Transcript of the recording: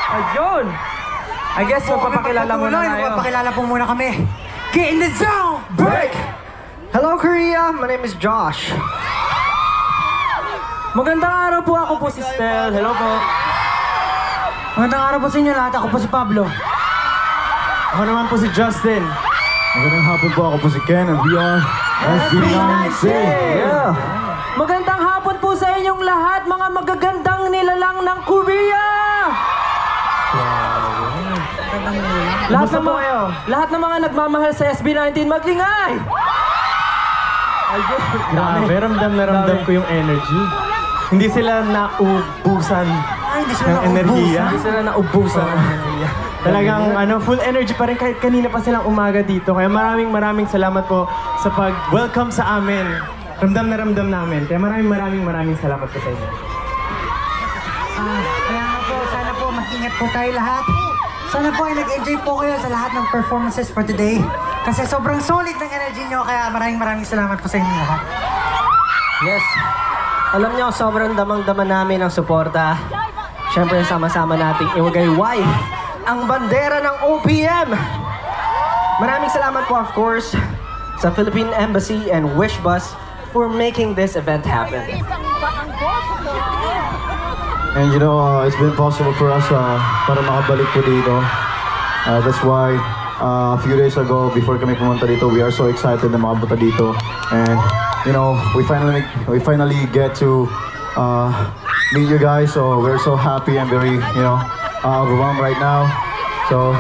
Ayun! I guess magpapakilala muna tayo. Magpapakilala po muna kami. Get in the zone! Break! Hello Korea, my name is Josh. Magandang araw po, ako po si Stel. Hello po. Magandang araw po sa inyo lahat. Ako po si Pablo. Ako naman po si Justin. Magandang hapon po, ako po si Ken and we are SB9C. Yeah. Magandang hapon po sa inyong lahat, mga magagandang nilalang ng Korea! Lahat ng mga nagmamahal sa SB19, mag-ingay! Grabe, ramdam na ramdam ko yung energy. Hindi sila naubusan Ay, hindi sila ng enerhiya. Hindi sila naubusan ng enerhiya. Talagang full energy pa rin kahit kanina pa silang umaga dito. Kaya maraming salamat po sa pag-welcome sa amin. Ramdam na ramdam namin. Kaya maraming salamat po sa inyo. Kaya nga po, sana po mag-ingat po tayo lahat. Sana po ay nag-enjoy po kayo sa lahat ng performances for today. Kasi sobrang solid ng energy nyo, kaya maraming salamat po sa inyo lahat. Yes. Alam niyo, sobrang damang-dama namin ang suporta. Siyempre, sama-sama nating iwagayway ang bandera ng OPM. Maraming salamat po, of course, sa Philippine Embassy and Wishbus for making this event happen. And you know, it's been possible for us para makabalik po dito. That's why a few days ago, before kami pumunta dito, we are so excited na makapunta dito. And you know, we finally get to meet you guys. So we're so happy and very, overwhelmed right now. So